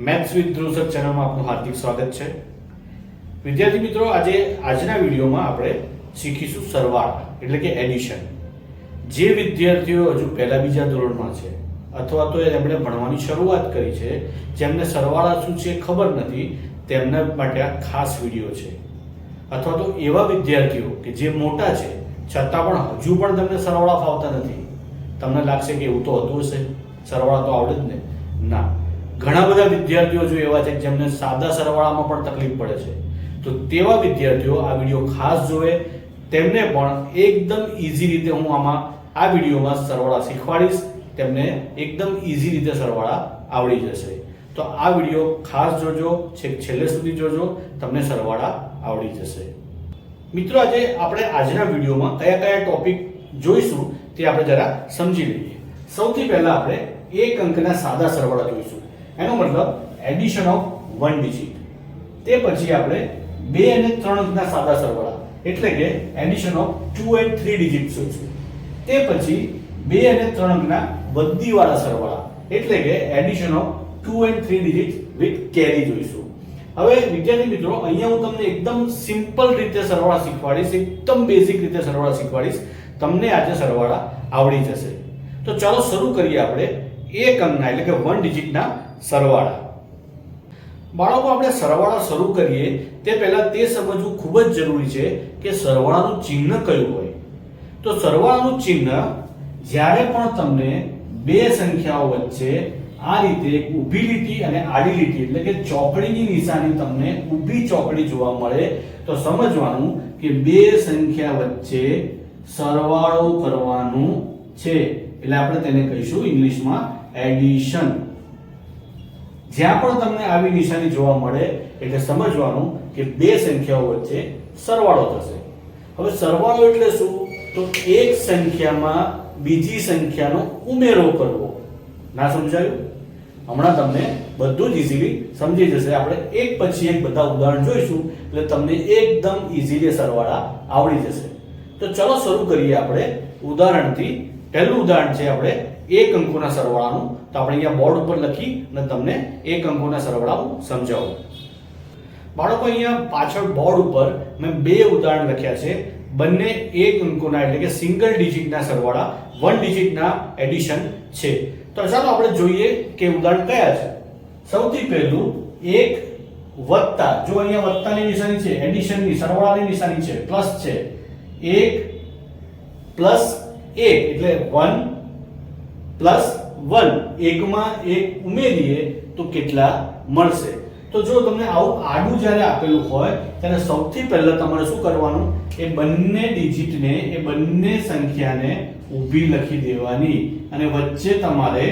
Maths with Dhruv sir ચેનલમાં આપનું હાર્દિક સ્વાગત છે. વિદ્યાર્થી મિત્રો, આજના વિડીયોમાં આપણે શીખીશું સરવાળા એટલે કે એડિશન. જે વિદ્યાર્થીઓ હજુ પહેલા બીજા ધોરણમાં છે અથવા તો એમણે ભણવાની શરૂઆત કરી છે, જેમને સરવાળા શું છે ખબર નથી, તેમના માટે આ ખાસ વિડીયો છે. અથવા તો એવા વિદ્યાર્થીઓ કે જે મોટા છે છતાં પણ હજુ પણ તમને સરવાળા ફાવતા નથી. તમને લાગશે કે એવું તો હતું હશે, સરવાળા તો આવડે જ ને. ના, ઘણા બધા વિદ્યાર્થીઓ જો એવા છે જેમને સાદા સરવાળામાં પણ તકલીફ પડે છે. તો તેવા વિદ્યાર્થીઓ આ વિડીયો ખાસ જોવે. તેમને પણ એકદમ ઈઝી રીતે હું આ વિડીયોમાં સરવાળા શીખવાડીશ. તેમને એકદમ ઈઝી રીતે સરવાળા આવડી જશે. તો આ વિડીયો ખાસ જોજો, છેક છેલ્લે સુધી જોજો, તમને સરવાળા આવડી જશે. મિત્રો, આપણે આજના વિડીયોમાં કયા કયા ટોપિક જોઈશું તે આપણે જરા સમજી લઈએ. સૌથી પહેલા આપણે એક અંકના સાદા સરવાળા જોઈશું, એનો મતલબ એડિશન ઓફ વન ડિજિટ. તે પછી આપણે 2 અને 3 અંકના સાદા સરવાળા એટલે કે એડિશન ઓફ 2 and 3 ડિજિટ જોઈશું. તે પછી 2 અને 3 અંકના વધીવાળા સરવાળા એટલે કે addition of 2 and 3 digit with carry જોઈશું. હવે વિદ્યાર્થી મિત્રો, અહીંયા હું તમને એકદમ સિમ્પલ રીતે સરવાળા શીખવાડીશ, એકદમ બેઝિક રીતે સરવાળા શીખવાડીશ. તમને આજે સરવાળા આવડી જશે. તો ચાલો શરૂ કરીએ આપણે એક અંકના એટલે કે 1 ડિજિટના સરવાળા. બાળકો, આપણે સરવાળા શરૂ કરીએ તે પહેલા તે સમજવું ખૂબ જ જરૂરી છે કે સરવાળાનું ચિહ્ન કયું હોય. તો સરવાળાનું ચિહ્ન જ્યારે પણ તમને બે સંખ્યાઓ વચ્ચે આ રીતે એક ઊભી લીટી અને આડી લીટી એટલે કે ચોકડીની નિશાની તમને ઊભી ચોકડી જોવા મળે તો સમજવાનું કે બે સંખ્યા વચ્ચે સરવાળો કરવાનું છે. એટલે આપણે તેને કહીશું ઇંગ્લિશમાં એડિશન. જ્યાં પણ તમને આવી નિશાની જોવા મળે એટલે સમજવાનું કે બે સંખ્યાઓ વચ્ચે સરવાળો થશે. હવે સરવાળો એટલે શું? તો એક સંખ્યામાં બીજી સંખ્યાનો ઉમેરો કરવો. ના સમજાયું? હમણાં તમને બધું જ ઈઝીલી સમજી જશે. આપણે એક પછી એક બધા ઉદાહરણ જોઈશું એટલે તમને એકદમ ઈઝીલી સરવાળા આવડી જશે. તો ચલો શરૂ કરીએ આપણે ઉદાહરણથી. પહેલું ઉદાહરણ છે આપણે એક અંકોના સરવાળાનું. તો આપણે અહીંયા બોર્ડ ઉપર લખી અને તમને એક અંકોના સરવાળા હું સમજાવું. બાળકો, અહીંયા પાછળ બોર્ડ ઉપર મેં બે ઉદાહરણ લખ્યા છે. બંને એક અંકોના એટલે કે સિંગલ ડિજિટના સરવાળા, 1 ડિજિટના એડિશન છે. તો ચાલો આપણે જોઈએ કે ઉદાહરણ કયા છે. સૌથી પહેલું 1 વત્તા, જો અહીંયા વત્તાની નિશાની છે, એડિશનની સરવાળાની નિશાની છે, પ્લસ છે. 1 પ્લસ 1 એટલે 1 પ્લસ 1. એકમાં એક ઉમેરીએ તો કેટલા મળશે? તો જો તમને આવું આડું જ્યારે આપેલું હોય ત્યારે સૌથી પહેલા તમારે શું કરવાનું? એ બંને ડિજિટને, એ બંને સંખ્યાને ઊભી લખી દેવાની અને વચ્ચે તમારે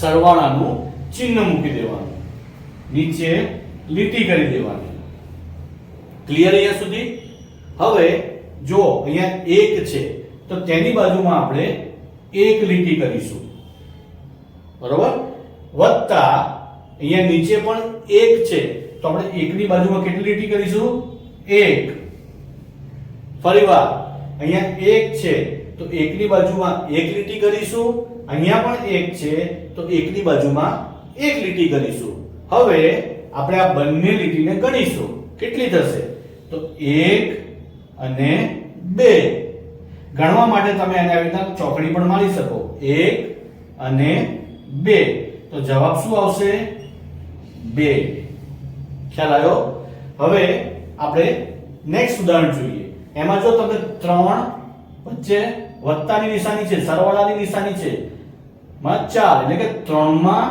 સરવાળાનું ચિહ્ન મૂકી દેવાનું, નીચે લીટી કરી દેવાની. ક્લિયર અહીંયા સુધી? હવે જો અહીંયા 1 છે તો તેની બાજુમાં આપણે એક લીટી કરીશું, બરોબર? વત્તા અહીંયા નીચે પણ 1 છે તો આપણે 1 ની બાજુમાં કેટલી લીટી કરીશું? 1. ફરીવાર અહીંયા 1 છે તો 1 ની બાજુમાં એક લીટી કરીશું. અહીંયા પણ 1 છે તો 1 ની બાજુમાં એક લીટી કરીશું. હવે આપણે આ બંને લીટીને ગણીશું. કેટલી થશે? તો 1 અને 2. ગણવા માટે તમે આને આવી રીતના ચોકડી પણ મારી શકો. 1 અને 2. તો જવાબ શું આવશે? 2. ખ્યાલ આવ્યો? હવે આપણે નેક્સ્ટ ઉદાહરણ જોઈએ. એમાં જો તમે 3 વચ્ચે વત્તાની નિશાની છે, સરવાળાની નિશાની છે, માં 4 એટલે કે 3 માં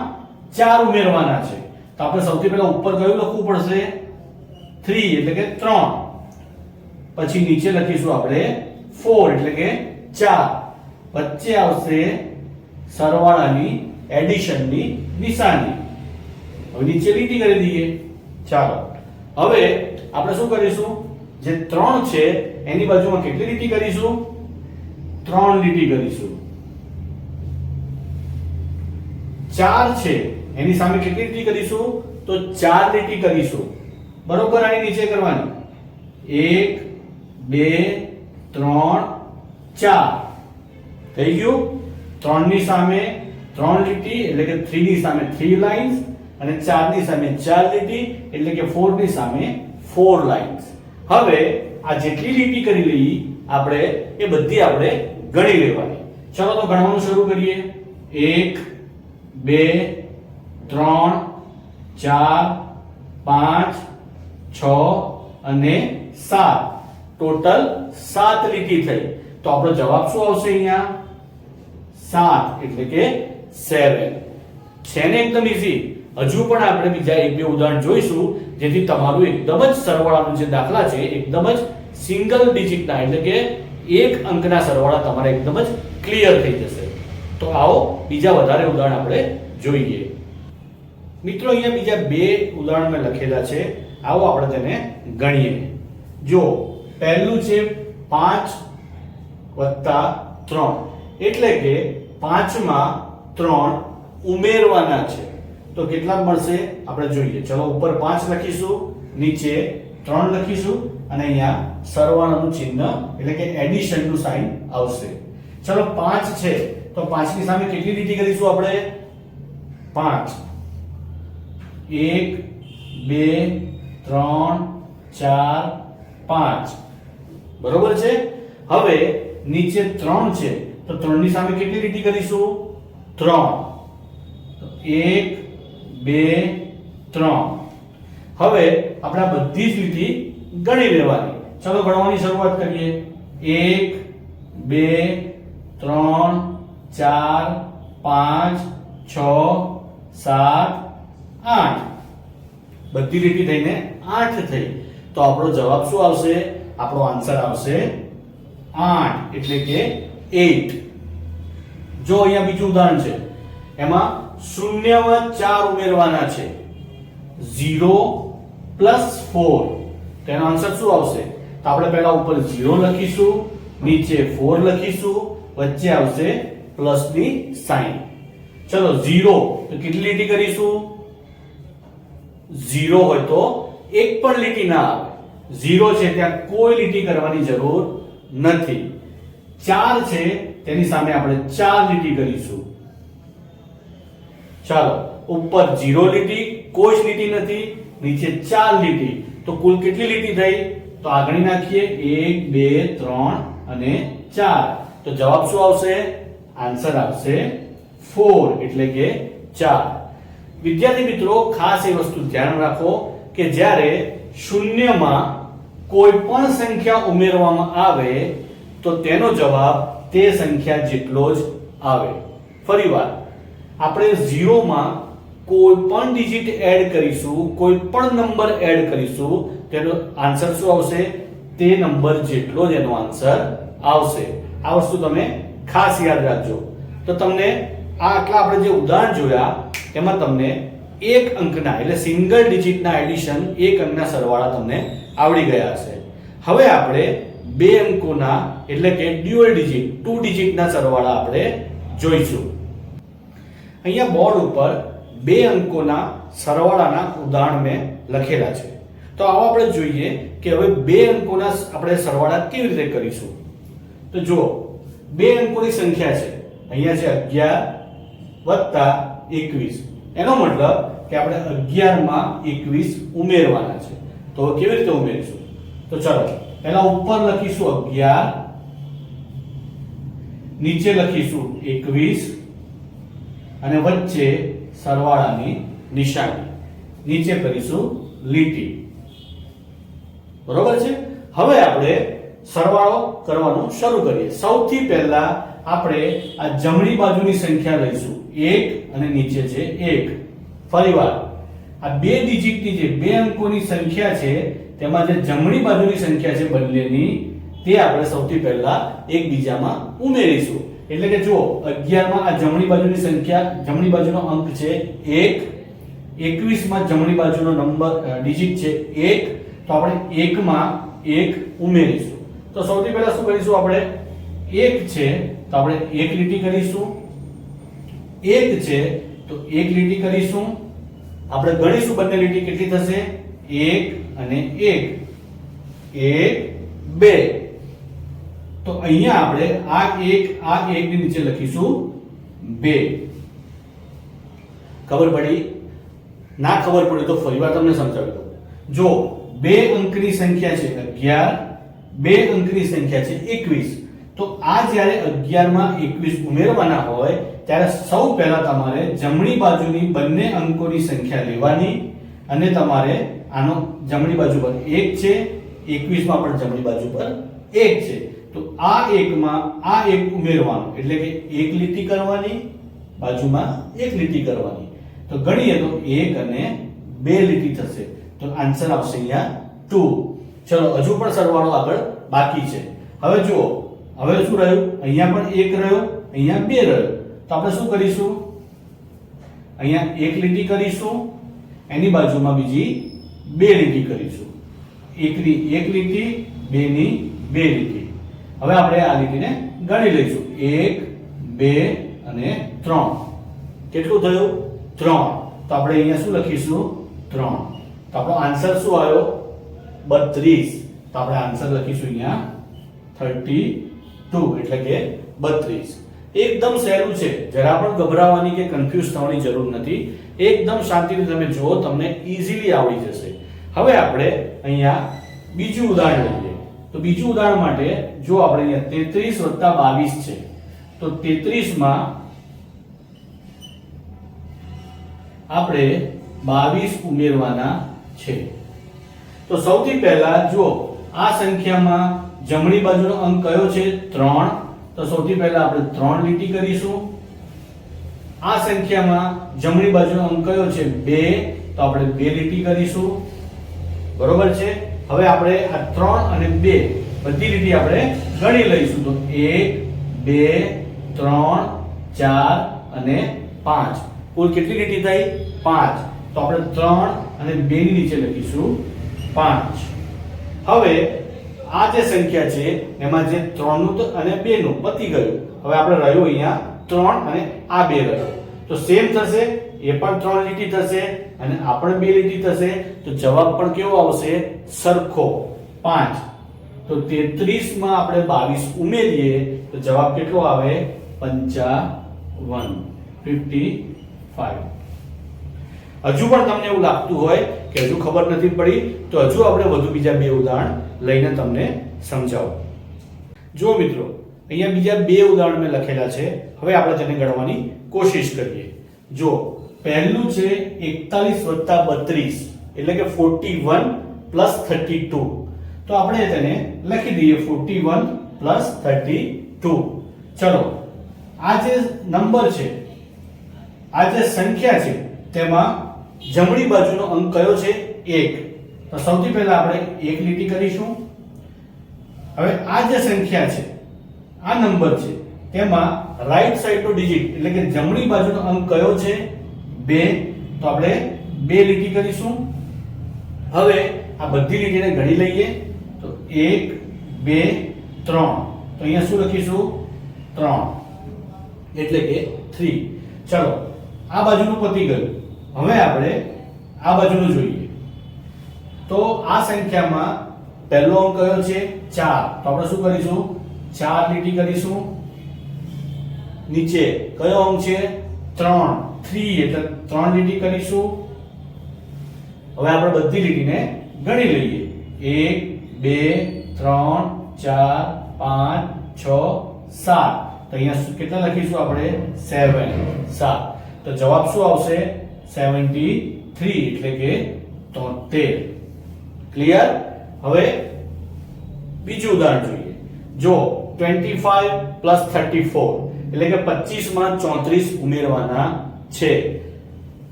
4 ઉમેરવાના છે. તો આપણે સૌથી પહેલા ઉપર કયું લખવું પડશે? 3 એટલે કે 3. પછી નીચે લખીશું આપણે 4 એટલે કે 4. વચ્ચે આવશે સરવાળાની, એડિશનની નિશાની. હવે નીચે લીટી કરી દઈએ. ચાલો હવે આપણે શું કરીશું? જે 3 છે એની બાજુમાં કેટલી લીટી કરીશું? 3 લીટી કરીશું. 4 છે એની સામે કેટલી લીટી કરીશું? તો 4 લીટી કરીશું. બરોબર, આની નીચે કરવાની. 1 2 3 4 થઈ ગયું. 3 ની સામે 3 લીટી એટલે કે 3 ની સામે 3 લાઇન્સ અને 4 ની સામે 4 લીટી એટલે કે 4 ની સામે 4 લાઇન્સ. હવે આ જેટલી લીટી કરી લઈ આપણે એ બધી આપણે ગણી લેવાની. ચલો તો ગણવાનું શરૂ કરીએ. 1 2 3 4 5 6 અને 7 ટોટલ 7 લીટી થઈ. તો આપણો જવાબ શું આવશે અહીંયા? 7 એટલે કે 7. છે ને એકદમ ઈઝી. હજુ પણ આપણે બીજા એક બે ઉદાહરણ જોઈશું જેથી તમારું એકદમ જ સરવાળાનો જે દાખલા છે એકદમ જ સિંગલ ડિજિટના એટલે કે એક અંકના સરવાળા તમારે એકદમ જ ક્લિયર થઈ જશે. તો આવો બીજા વધારે ઉદાહરણ આપણે જોઈએ. મિત્રો અહીંયા બીજા બે ઉદાહરણ મેં લખેલા છે. આવો આપણે તેને ગણીએ. જો પહેલું છે 5 + 3 એટલે કે 5 માં 3 ઉમેરવાના છે. તો કેટલા મળશે આપણે જોઈએ. ચલો ઉપર 5 લખીશું, નીચે 3 લખીશું અને અહીંયા સરવાળાનું ચિહ્ન એટલે કે એડિશન નું સાઇન આવશે. ચલો 5 છે તો 5 ની સામે કેટલી લીટી કરીશું આપણે? 5. 1 2 3 4 5 બરોબર છે. હવે નીચે 3 છે તો 3 ની સામે કેટલી લીટી કરીશું? 3. 1 2 3. હવે આપણે આ બધી જ લીટી ગણી લેવાની. ચલો ગણવાની શરૂઆત કરીએ. 1 2 3 4 5 6 7 8 બધી લીટી થઈને 8 થઈ. તો આપણો જવાબ શું આવશે? આપણો આન્સર આવશે 8 એટલે કે 8. જો અહીંયા બીજું ઉદાહરણ છે. એમાં શૂન્યમાં 4 ઉમેરવાના છે. 0 + 4. તેનો આન્સર શું આવશે? તો આપણે પહેલા ઉપર 0 લખીશું, નીચે 4 લખીશું, વચ્ચે આવશે પ્લસની સાઇન. ચલો 0 તો કેટલી લીટી કરીશું? 0 હોય તો એક પણ લીટી ના આવે. 0 છે ત્યાં કોઈ લીટી કરવાની જરૂર નથી. 4 છે તેની સામે આપણે 4 લીટી કરીશું. ચાલો ઉપર 0 લીટી, કોઈ જ લીટી નથી, નીચે 4 લીટી. તો કુલ કેટલી લીટી થઈ? તો આગળ નાખીએ 1 2 3 અને 4. તો જવાબ શું આવશે? આન્સર આવશે 4 એટલે કે 4. વિદ્યાર્થી મિત્રો ખાસ એ વસ્તુ ધ્યાન રાખો કે જ્યારે શૂન્યમાં કોઈ પણ સંખ્યા ઉમેરવામાં આવે તો તેનો જવાબ તે સંખ્યા જેટલો જ આવે. ફરીવાર આપણે 0 માં કોઈ પણ ડિજિટ એડ કરીશું, કોઈ પણ નંબર એડ કરીશું, તેનો આન્સર શું આવશે? તે નંબર જેટલો જ એનો આન્સર આવશે. આ વસ્તુ તમે ખાસ યાદ રાખજો. તો તમને આ આટલા આપણે જે ઉદાહરણ જોયા એમાં તમને એક અંકના એટલે સિંગલ ડિજિટના એડિશન, એક અંકના સરવાળા તમને આવડી ગયા હશે. હવે આપણે બે અંકોના એટલે કે ડ્યુઅલ ડિજિટ, 2 ડિજિટના સરવાળા આપણે જોઈશું. અહીંયા બોર્ડ ઉપર બે અંકોના સરવાળાના ઉદાહરણ મેં લખેલા છે. તો આવો આપણે જોઈએ કે હવે બે અંકોના આપણે સરવાળા કેવી રીતે કરીશું. તો જુઓ બે અંકોની સંખ્યા છે. અહીંયા છે 11 + 21. એનો મતલબ કે આપણે 11 માં 21 ઉમેરવાના છે. તો કેવી રીતે ઉમેરીશું? તો ચલો પહેલા ઉપર લખીશું 11, નીચે લખીશું 21 અને વચ્ચે સરવાળાની નિશાની, નીચે કરીશું લીટી. બરોબર છે. હવે આપણે સરવાળો કરવાનું શરૂ કરીએ. સૌથી પહેલા આપણે આ જમણી બાજુની સંખ્યા લઈશું 1 અને નીચે છે 1. ફરીવાર આ બે ડિજિટની જે બે અંકોની સંખ્યા છે તેમાં જે જમણી બાજુની સંખ્યા છે બંનેની તે આપણે સૌથી પહેલા એકબીજામાં ઉમેરીશું. એટલે કે જો 11 માં આ જમણી બાજુની સંખ્યા, જમણી બાજુનો અંક છે 1, 21 માં જમણી બાજુનો નંબર ડિજિટ છે 1, તો આપણે 1 માં 1 ઉમેરીશું. તો સૌથી પહેલા શું કરીશું? આપણે 1 છે તો આપણે 1 લીટી કરીશું, 1 છે તો 1 લીટી કરીશું. આપણે ગણીશું બંને લીટી કેટલી થશે? 1 અને 1, 1 2. તો અહીંયા આપણે આ 1 ની નીચે લખીશું 2. ખબર પડી? ના ખબર પડે તો ફરીવાર તમને સમજાવી દઉં. જો બે અંકની સંખ્યા છે 11, બે અંકની સંખ્યા છે 21, તો આ જ્યારે 11 માં 21 ઉમેરવાના હોય ત્યારે સૌ પહેલા તમારે જમણી બાજુની બંને અંકોની સંખ્યા લેવાની અને તમારે આનો જમણી બાજુ પર 1 છે, 21 માં પણ જમણી બાજુ પર 1 છે, તો આ 1 માં આ 1 ઉમેરવાનું એટલે કે એક લીટી કરવાની, બાજુમાં એક લીટી કરવાની, તો ગણીએ તો 1 અને 2 લીટી થશે, તો આન્સર આવશે અહીંયા 2. ચલો હજુ પણ સરવાળો આગળ બાકી છે. હવે જુઓ, હવે શું રહ્યું? અહીંયા પણ 1 રહ્યો, અહીંયા 2 રહ્યો, તો આપણે શું કરીશું? અહીંયા એક લીટી કરીશું, એની બાજુમાં બીજી 2 લીટી કરીશું. એકની એક લીટી, 2 ની 2 લીટી. હવે આપણે આ લીટીને ગણી લઈશું. 1 2 અને 3. કેટલું થયું? 3. તો આપણે અહીંયા શું લખીશું? 3. તો આપણો આન્સર શું આવ્યો? 32. તો આપણે આન્સર લખીશું અહીંયા 32 એટલે કે 32. એકદમ સહેલું છે, જરા પણ ગભરાવાની કે કન્ફ્યુઝ થવાની જરૂર નથી. એકદમ શાંતિથી તમે જુઓ, તમને ઈઝીલી આવડી જશે. હવે આપણે અહીંયા બીજું ઉદાહરણ લઈએ. તો બીજું ઉદાહરણ માટે જો આપણે અહીંયા 33 + 22 છે, તો 33 માં આપણે 22 ઉમેરવાના છે. તો સૌથી પહેલા જો આ સંખ્યામાં જમણી બાજુનો અંક કયો છે? 3. તો સૌથી પહેલા આપણે 3 લીટી કરીશું. આ સંખ્યામાં જમણી બાજુનો અંક કયો છે? 2. તો આપણે 2 લીટી કરીશું. બરોબર છે? હવે આપણે આ 3 અને 2 બધી લીટી આપણે ગણી લઈશું. તો 1 2 3 4 અને 5. કુલ કેટલી લીટી થઈ? 5. તો આપણે 3 અને 2 ની નીચે લખીશું 5. હવે આ જે સંખ્યા છે એમાં જે 3 નું અને 2 નું પતી ગયું. હવે આપણે રહ્યો અહીંયા 3 અને આ 2 રહ્યો, તો સેમ થશે. એ પણ 3 લીટી થશે અને આ પણ 2 લીટી થશે, તો જવાબ પણ કેવો આવશે? સરખો 5. તો 33 માં આપણે 22 ઉમેરીએ તો જવાબ કેટલો આવે? 55. હજુ પણ તમને એવું લાગતું હોય કે હજુ ખબર નથી પડી, તો હજુ આપણે વધુ બીજા 2 ઉદાહરણ લઈને તમને સમજાવું. જો મિત્રો, અહીંયા બીજા 2 ઉદાહરણ મેં લખેલા છે. હવે આપણે તેને ગણવાની કોશિશ કરીએ. જો પહેલું છે 41 + 32 એટલે કે 41 + 32. તો આપણે તેને લખી દઈએ 41 + 32. ચલો, આ જે નંબર છે, આ જે સંખ્યા છે, તેમાં જમણી બાજુનો અંક કયો છે? 1. તો સૌથી પહેલા આપણે એક લીટી કરીશું. હવે આ જે સંખ્યા છે, આ નંબર છે, તેમાં રાઈટ સાઈડનો ડિજિટ એટલે કે જમણી બાજુનો અંક કયો છે? 2. તો આપણે 2 લીટી કરીશું. હવે આ બધી લીટીને ગણી લઈએ. તો 1 2 3. તો અહીંયા શું લખીશું? 3 એટલે કે 3. ચલો, આ બાજુનું પતી ગયું. હવે આપણે આ બાજુનું જોઈએ. તો આ સંખ્યામાં પહેલો અંક કયો છે? 4. તો આપણે શું કરીશું? 4 લીટી કરીશું. નીચે કયો અંક છે? 3. 3 એટલે 3 લીટી કરીશું. હવે આપણે બધી લીટીને ગણી લઈએ. 1 2 3 4 5 6 7. તો અહીંયા કેટલા લખીશું આપણે? 7. તો જવાબ શું આવશે? 73 એટલે કે 73. ક્લિયર? હવે બીજું ઉદાહરણ જોઈએ. જો 25 + 34 એટલે કે 25 માં 34 ઉમેરવાના છે.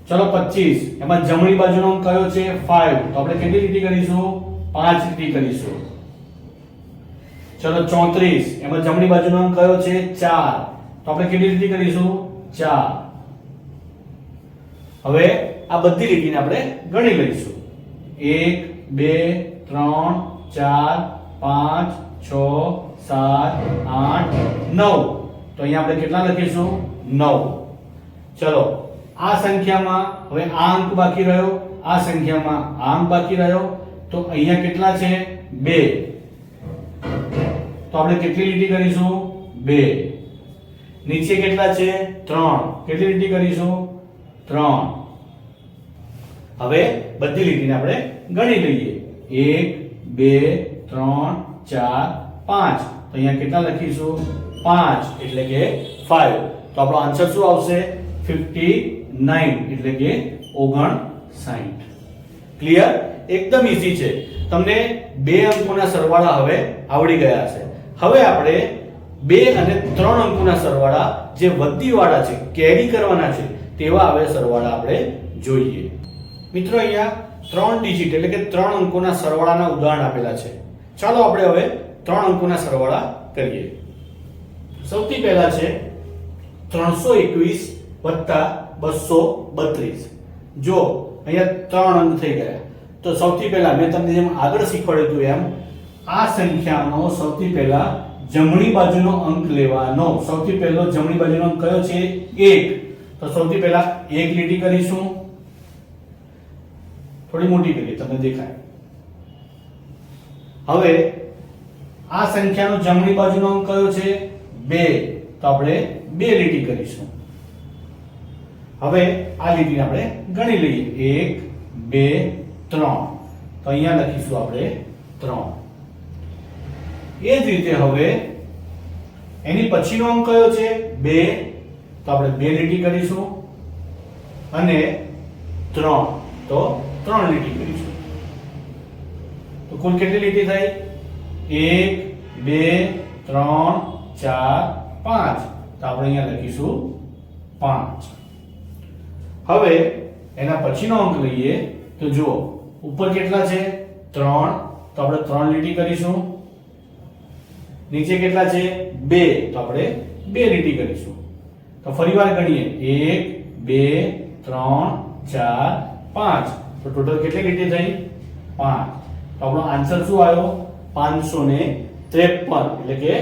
ચલો 25, એમાં જમણી બાજુનો અંક કયો છે? 5. તો આપણે કેટલી લીટી કરીશું? 5 લીટી કરીશું. ચલો 34, એમાં જમણી બાજુનો અંક કયો છે? 4. તો આપણે કેટલી લીટી કરીશું? 4. હવે આ બધી લીટીને આપણે ગણી લઈશું. 1 2 3 4 5 6 7 8 9. તો અહીંયા આપણે કેટલા લખીશું? 9. ચલો, આ સંખ્યામાં હવે આ અંક બાકી રહ્યો, આ સંખ્યામાં આ અંક બાકી રહ્યો, તો અહીંયા કેટલા છે? 2. તો આપણે કેટલી લીટી કરીશું? 2. નીચે કેટલા છે? 3. કેટલી લીટી કરીશું? 3. હવે બધી લીટીને આપણે ગણી લઈએ. 1 2 3 4 5. તો અહીંયા કેટલા લખીશું? 5 એટલે કે 5. તો આપણો આન્સર શું આવશે? 59 એટલે કે 59. ક્લિયર? એકદમ ઈઝી છે. તમને બે અંકોના સરવાળા હવે આવડી ગયા છે. હવે આપણે 2 અને 3 અંકોના સરવાળા જે વધીવાળા છે, કેરી કરવાના છે, તેવા હવે સરવાળા આપણે જોઈએ. મિત્રો અહીંયા 3 ડિજિટ એટલે કે 3 અંકોના સરવાળાના ઉદાહરણ આપેલા છે. ચાલો આપણે હવે 3 અંકોના સરવાળા કરીએ. સૌથી પહેલા છે 321 વત્તા 232. જો અહીંયા 3 અંક થઈ ગયા. તો સૌથી પહેલા મેં તમને જેમ આગળ શીખવાડ્યું હતું એમ આ સંખ્યાનો સૌથી પહેલા જમણી બાજુનો અંક લેવાનો. સૌથી પહેલો જમણી બાજુનો અંક કયો છે? 1. તો સૌથી પહેલા 1 લીટી કરીશું. થોડી મોટી કરીએ તમને દેખાય. હવે આ સંખ્યાનો જમણી બાજુનો અંક કયો છે? 2. તો આપણે 2 લીટી કરીશું. હવે આ લીટીને આપણે ગણી લઈએ. 1 2 3. તો અહીંયા લખીશું આપણે 3. એ જ રીતે હવે એની પછીનો અંક કયો છે? 2. તો આપણે 2 લીટી કરીશું અને 3. તો 3 લીટી કરીશું. તો કુલ કેટલી લીટી થઈ? 1 2 3 4 5. તો આપણે અહીંયા લખીશું 5. હવે એના પછીનો અંક લઈએ તો જુઓ ઉપર કેટલા છે? 3. તો આપણે 3 લીટી કરીશું. નીચે કેટલા છે? 2. તો આપણે 2 લીટી કરીશું. તો ફરીવાર ગણીએ. 1 2 3 4 5. તો ટોટલ કેટલી લીટી થઈ? 5. તો આપણો આન્સર શું આવ્યો? 553 એટલે કે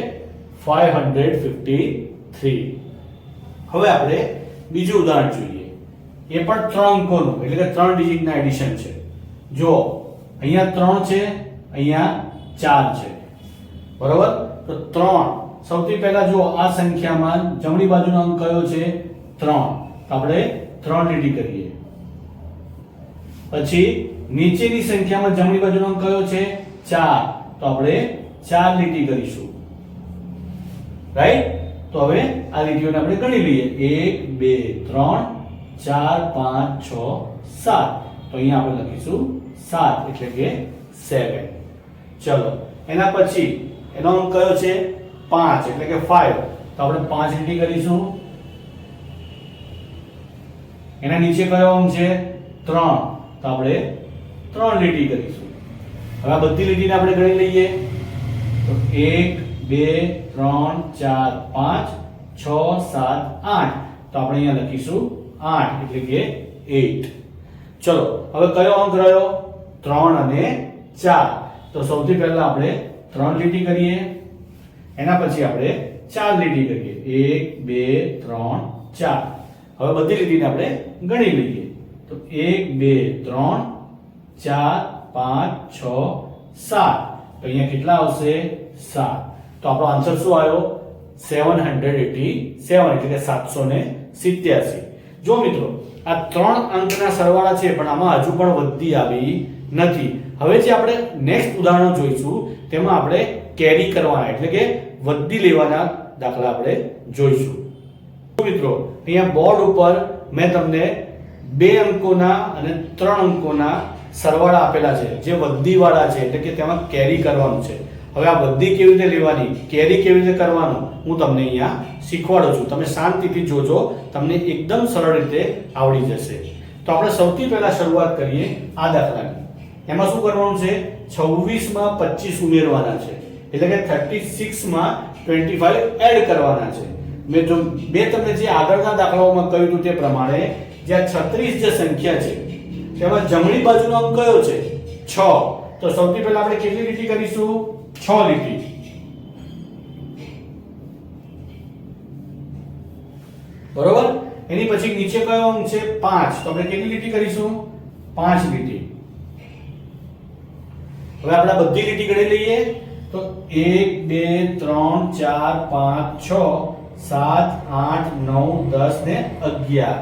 553. હવે આપણે બીજું ઉદાહરણ જોઈએ. એ પણ 3 અંકોનું એટલે કે 3 ડિજિટના એડિશન છે. જો અહીંયા 3 છે, અહીંયા 4 છે. બરોબર? તો 3 સૌથી પહેલા જો આ સંખ્યામાં જમણી બાજુનો અંક કયો છે? 3. તો આપણે 3 લીટી કરીએ. પછી નીચેની સંખ્યામાં જમણી બાજુનો અંક કયો છે? 4. તો આપણે 4 લીટી કરીશું. રાઈટ? તો હવે આ લીટીઓને આપણે ગણી લઈએ. 1 2 3 4 5 6 7. તો અહીંયા આપણે લખીશું 7 એટલે કે 7. ચલો એના પછી એનો અંક કયો છે? 5 એટલે કે 5. તો આપણે 5 લીટી કરીશું. એના નીચે કયો અંક છે? 3. તો આપણે 3 લીટી કરીશું. હવે આ બધી લીટીને આપણે ગણી લઈએ. તો 1 2 3 4 5 6 7 8. તો આપણે અહીંયા લખીશું 8 એટલે કે 8. ચલો હવે કયો અંક રહ્યો? 3 અને 4. તો સૌથી પહેલા આપણે 3 લીટી કરીએ. એના પછી આપણે 4 લીટી કરીએ. 1 2 3 4. હવે બધી લીટીને આપણે ગણી લઈએ. તો 1 2 3 4 5 6 7. તો અહીંયા કેટલા આવશે? 7. તો આપણો આન્સર શું આવ્યો? 787 એટલે કે 787. જો મિત્રો આ 3 અંકના સરવાળા છે પણ આમાં હજુ પણ વધી આવી નથી. હવે જે આપણે નેક્સ્ટ ઉદાહરણો જોઈશું તેમાં આપણે કેરી કરવાના એટલે કે વધી લેવાના દાખલા આપણે જોઈશું. મિત્રો અહીંયા બોર્ડ ઉપર મેં તમને 2 અંકોના અને 3 અંકોના સરવાળા આપેલા છે જે વધીવાળા છે એટલે કે તેમાં કેરી કરવાનું છે. હવે આ વધી કેવી રીતે લેવાની, કેરી કેવી રીતે કરવાનું હું તમને અહીંયા શીખવાડું છું. તમે શાંતિથી જોજો, તમને એકદમ સરળ રીતે આવડી જશે. તો આપણે સૌથી પહેલા શરૂઆત કરીએ આ દાખલાની. એમાં શું કરવાનું છે? 26 માં 25 ઉમેરવાના છે એટલે કે 36 માં 25 એડ કરવાના છે. મેં તમને જે આગળના દાખલાઓમાં કહ્યું હતું તે પ્રમાણે જે 36 જે સંખ્યા છે તેમાં જમણી બાજુનો અંક કયો છે? 6. તો સૌથી પહેલા આપણે કેટલી લીટી કરીશું? 6 લીટી. બરોબર? એની પછી નીચે કયો અંક છે? 5. તો આપણે કેટલી લીટી કરીશું? 5 લીટી. હવે આપણે બધી લીટી ગણી લઈએ. તો 1 2 3 4 5 6 7 8 9 10 ને 11.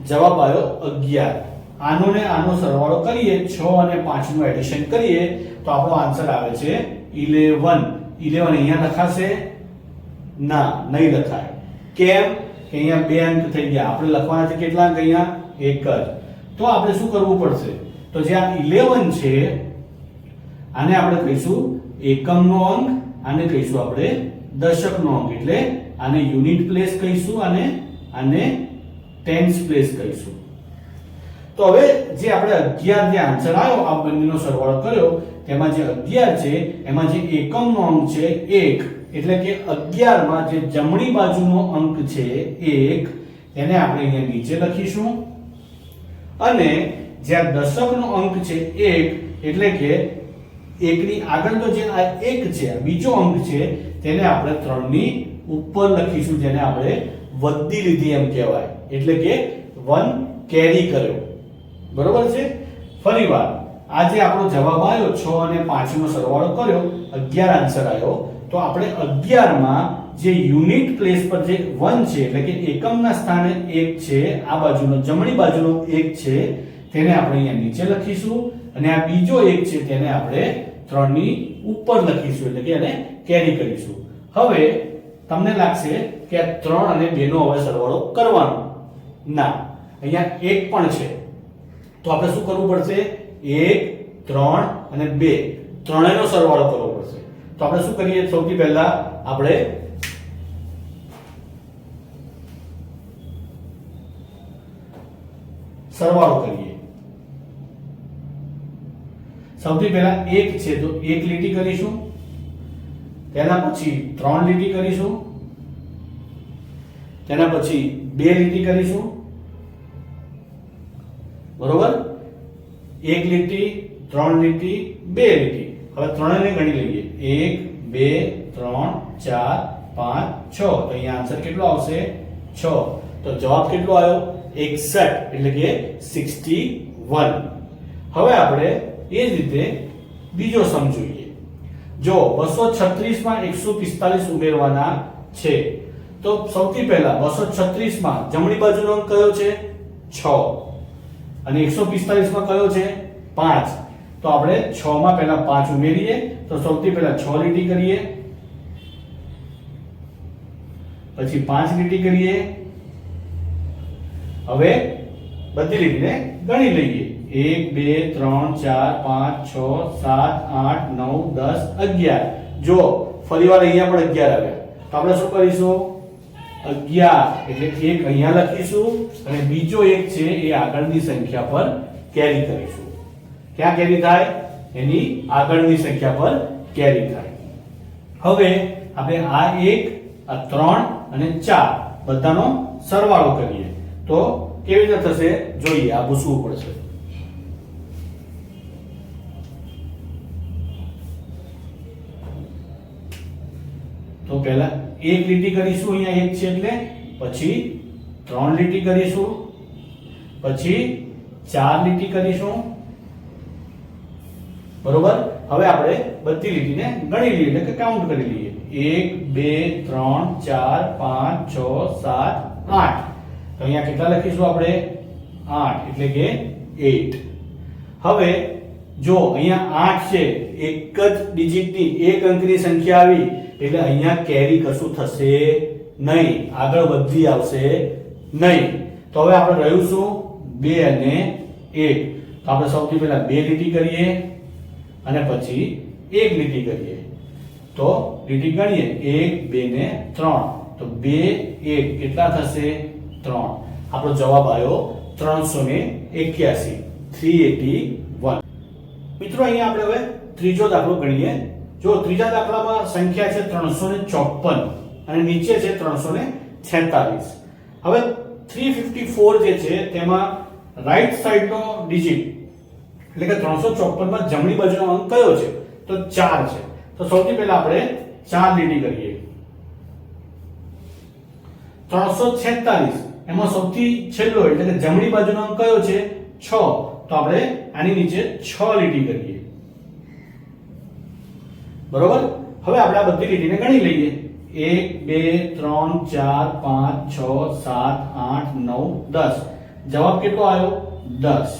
જવાબ આવ્યો 11. આનો ને આનો સરવાળો કરીએ, 6 અને 5 નું એડિશન કરીએ તો આપણો આન્સર આવે છે 11. 11 અહીંયા લખાશે? ના, નહીં લખાય. કેમ? કે અહીંયા બે અંક થઈ ગયા. આપણે લખવાના છે કેટલા અંક? અહીંયા એક જ. તો આપણે શું કરવું પડશે? તો જે આ 11 છે આને આપણે કહીશું એકમનો અંક, આને કહીશું આપણે દશકનો અંક. એટલે આને યુનિટ પ્લેસ કહીશું અને આને ટેન્સ પ્લેસ કહીશું. તો હવે જે આપણે 11 જે આન્સર આવ્યો આ બંનેનો સરવાળો કર્યો તેમાં જે 11 છે એમાં જે એકમનો અંક છે 1, એટલે કે 11 માં જે જમણી બાજુનો અંક છે 1 એને આપણે અહીંયા નીચે લખીશું અને જે આ દશકનો અંક છે 1 એટલે કે 1 ની આગળનો જે આ 1 છે આ બીજો અંક છે તેને આપણે 3 ની ઉપર લખીશું, જેને આપણે વધી લીધી એમ કહેવાય. એટલે કે 1 કેરી કર્યો. બરોબર છે? ફરીવાર આ જે આપણો જવાબ આવ્યો 6 અને 5 નો સરવાળો કર્યો 11 આન્સર આવ્યો. તો આપણે 11 માં જે યુનિટ પ્લેસ પર જે 1 છે એટલે કે એકમના સ્થાને 1 છે, આ બાજુનો જમણી બાજુનો 1 છે તેને આપણે અહીંયા નીચે લખીશું અને આ બીજો 1 છે તેને આપણે 3 ની ઉપર લખીશું, એટલે કે એને કેરી કરીશું. હવે તમને લાગશે કે આ 3 અને 2 નો હવે સરવાળો કરવાનો. ના, અહીંયા 1 પણ છે. તો આપણે શું કરવું પડશે? 1, 3 અને 2 ત્રણેયનો સરવાળો કરવો પડશે. તો આપણે શું કરીએ? સૌથી પહેલા આપણે સરવાળો કરીએ. સૌથી પહેલા 1 છે તો 1 લીટી કરીશું, તેના પછી 3 લીટી કરીશું, તેના પછી 2 લીટી કરીશું. બરોબર? 1 લીટી, 3 લીટી, 2 લીટી. હવે ત્રણેયને ગણી લઈએ. 1, 2, 3, 4, 5, 6. તો અહીંયા આન્સર કેટલો આવશે? 6. તો જવાબ કેટલો આવ્યો? 61, એટલે કે 61. હવે આપણે એ જ રીતે બીજો સમ જોઈએ. જો 236 માં 145 ઉમેરવાના છે તો સૌથી પહેલા 236 માં જમણી બાજુનો અંક કયો છે? 6 અને 145 માં કયો છે? 5. તો આપણે 6 માં પહેલા 5 ઉમેરીએ. તો સૌથી પહેલા 6 લીટી કરીએ, પછી 5 લીટી કરીએ. હવે બધી લીટીને ગણી લઈએ. 1, 2, 3, 4, 5, 6, 7, 8, 9, 10, 11. જો ફરીવાર અહીંયા પણ 11 આવ્યા. તો આપણે શું કરીશું? 11 એટલે એક અહીંયા લખીશું અને બીજો એક છે એ આગળની સંખ્યા પર કેરી કરીશું. ક્યાં કેરી થાય? એની આગળની સંખ્યા પર કેરી થાય. હવે આપણે આ 1, આ 3 અને 4 બધાનો સરવાળો કરીએ તો કેવી રીતે થશે જોઈએ. આ પૂછવું પડશે. તો પહેલા 1 લીટી કરીશું, અહીંયા 1 છે એટલે, પછી 3 લીટી કરીશું, પછી 4 લીટી કરીશું. બરોબર? હવે આપણે બધી લીટીને ગણી લઈએ, એટલે કે કાઉન્ટ કરી લઈએ. 1, 2, 3, 4, 5, 6, 7, 8. તો અહીંયા કેટલા લખીશું આપણે? 8, એટલે કે 8. હવે જો અહીંયા 8 છે, એક જ ડિજિટની એક અંકની સંખ્યા આવી એટલે અહીંયા કેરી કશું થશે નહીં, આગળ વધી આવશે નહીં. તો હવે આપણે રહ્યું શું? 2 અને 1. તો આપણે સૌથી પહેલા 2 લીટી કરીએ અને પછી 1 લીટી કરીએ. તો લીટી ગણીએ 1, 2 ને 3. તો 2, 1 કેટલા થશે? 3. આપણો જવાબ આવ્યો 381, 381. મિત્રો અહીંયા આપણે હવે ત્રીજો દાખલો ગણીએ. જો ત્રીજા દાખલામાં સંખ્યા છે 354 અને નીચે છે 346. હવે 354 જે છે તેમાં રાઈટ સાઈડનો ડિજિટ એટલે કે 354 માં જમણી બાજુનો અંક કયો છે? તો 4 છે. તો સૌથી પહેલા આપણે 4 લીટી કરીએ. 346 એમાં સૌથી છેલ્લો એટલે કે જમણી બાજુનો અંક કયો છે? 6. તો આપણે આની નીચે 6 લીટી કરીએ. બરોબર? હવે આપણે આ બધી લીટીને ગણી લઈએ. 1, 2, 3, 4, 5, 6, 7, 8, 9, 10. જવાબ કેટલો આવ્યો? 10.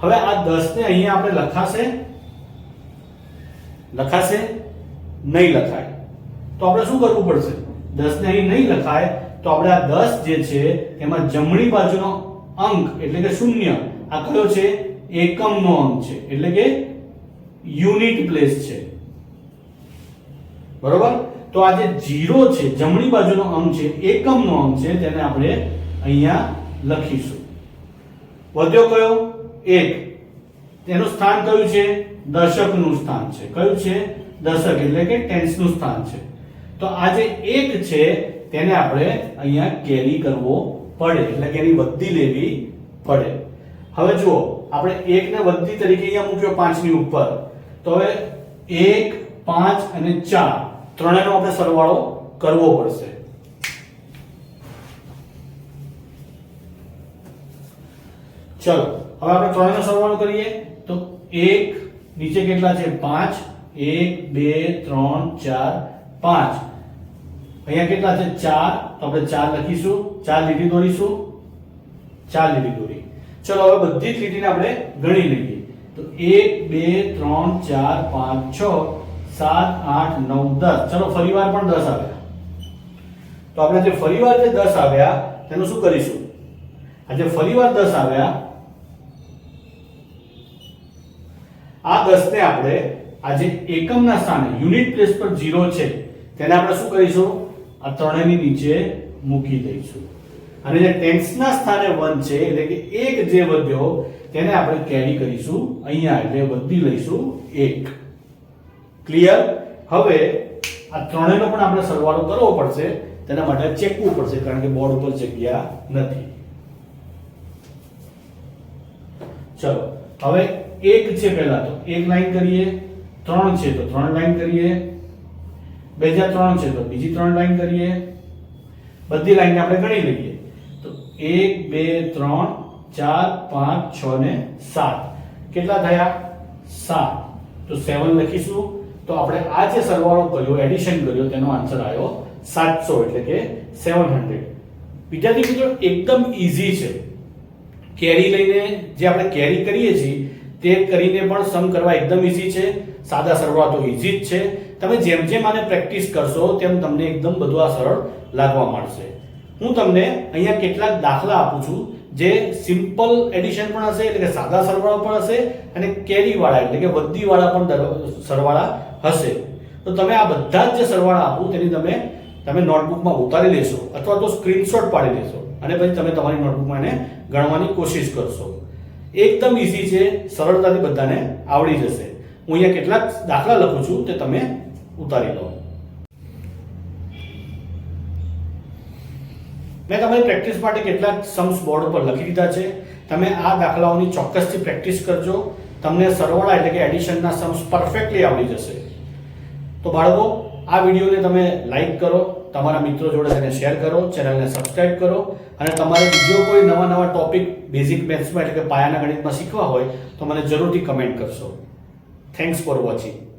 હવે આ 10 ને અહીંયા આપણે લખાશે નહીં લખાય, તો આપણે શું કરવું પડશે? 10 ને અહીં નહીં લખાય તો આપણે આ 10 જે છે એમાં જમણી બાજુનો અંક એટલે કે શૂન્ય, આ કયો છે? એકમનો અંક છે, એટલે કે યુનિટ પ્લેસ છે, બરોબર? તો આ જે 0 છે જમણી બાજુનો અંક છે, એકમનો અંક છે, તેને આપણે અહીંયા લખીશું. વધ્યો કયો? 1. તેનું સ્થાન કયું છે? દશકનું સ્થાન છે. કયું છે? દશક એટલે કે ટેન્સ નું સ્થાન છે. તો આ જે 1 છે તેને આપણે અહીંયા કેરી કરવો પડે, એટલે કે એની વૃદ્ધિ લેવી પડે. હવે જુઓ, આપણે 1 ને વૃદ્ધિ તરીકે અહીંયા મૂક્યો 5 ની ઉપર, તો હવે 1, 5 અને 4 ત્રણેયનો આપણે સરવાળો કરવો પડશે. ચલો હવે આપણે ત્રણેયનો સરવાળો કરીએ તો 1 નીચે કેટલા છે? 5. 1 2 3 4 5. અહીંયા કેટલા છે? 4. તો આપણે 4 લખીશું, 4 લીટી દોરીશું, 4 લીટી દોરી. ચલો હવે બધી જ લીટીને આપણે ગણી લઈએ. તો 1 2 3 4 5 6 7 8 9 10. ચલો ફરીવાર પણ 10 આવ્યા. તો આપણે જે ફરીવાર જે 10 આવ્યા તેનું શું કરીશું? આજે ફરીવાર 10 આવ્યા, આ 10 ને આપણે આજે એકમના સ્થાને યુનિટ પ્લેસ પર 0 છે તેને આપણે શું કરીશું? આ ત્રણેયની નીચે મૂકી દઈશું. અને જે ટેન્સના સ્થાને 1 છે એટલે કે 1 જે વધ્યો તેને આપણે કેરી કરીશું અહીંયા, એટલે વધી લઈશું 1. ક્લિયર? હવે આ ત્રણેયનો પણ આપણે સરવાળો કરવો પડશે, તેના માટે ચેકવું પડશે કારણ કે બોર્ડ ઉપર જગ્યા નથી. ચલો હવે 1 છે, પહેલા તો 1 લાઈન કરીએ, 3 છે તો 3 લાઈન કરીએ, 2 જ્યાં 3 છે તો બીજી 3 લાઈન કરીએ, બધી લાઈનને આપણે ગણી લઈએ. તો 1 2 3 4 5 6 ને 7 કેટલા થયા? 7. તો 7 લખીશું. તો આપણે આ જે સરવાળો કર્યો, એડિશન કર્યો, તેનો આન્સર આવ્યો 700 એટલે કે 700. વિદ્યાર્થી મિત્રો એકદમ ઈઝી છે. કેરી લઈને જે આપણે કેરી કરીએ છીએ તે કરીને પણ સમ કરવા એકદમ ઈઝી છે. સાદા સરવાળા તો ઈઝી જ છે. તમે જેમ જેમ આને પ્રેક્ટિસ કરશો તેમ તમને એકદમ બધું આ સરળ લાગવા માંડશે. હું તમને અહીંયા કેટલાક દાખલા આપું છું જે સિમ્પલ એડિશન પણ હશે એટલે કે સાદા સરવાળા પણ હશે, અને કેરી વાળા એટલે કે વૃદ્ધિ વાળા પણ સરવાળા હશે. તો તમે આ બધા જ જે સરવાળા આપું તેની તમે નોટબુકમાં ઉતારી લેશો અથવા તો સ્ક્રીનશોટ પાડી લેશો અને પછી તમે તમારી નોટબુકમાં એને ગણવાની કોશિશ કરશો. એકદમ ઈઝી છે, સરળતાથી બધાને આવડી જશે. હું અહીંયા કેટલાક દાખલા લખું છું તે તમે ઉતારી લો. મેં તમારી પ્રેક્ટિસ માટે કેટલાક સમ્સ બોર્ડ પર લખી દીધા છે. તમે આ દાખલાઓની ચોક્કસથી પ્રેક્ટિસ કરજો. તમને સરવાળા એટલે કે એડિશનના સમ્સ પરફેક્ટલી આવડી જશે. તો બાળકો, આ વિડીયોને તમે લાઈક કરો, તમારા મિત્રો જોડે તેને શેર કરો, ચેનલને સબસ્ક્રાઇબ કરો, અને તમારે બીજો કોઈ નવા ટોપિક બેઝિક મેથ્સમાં એટલે કે પાયાના ગણિતમાં શીખવા હોય તો મને જરૂરથી કમેન્ટ કરશો. Thanks for watching.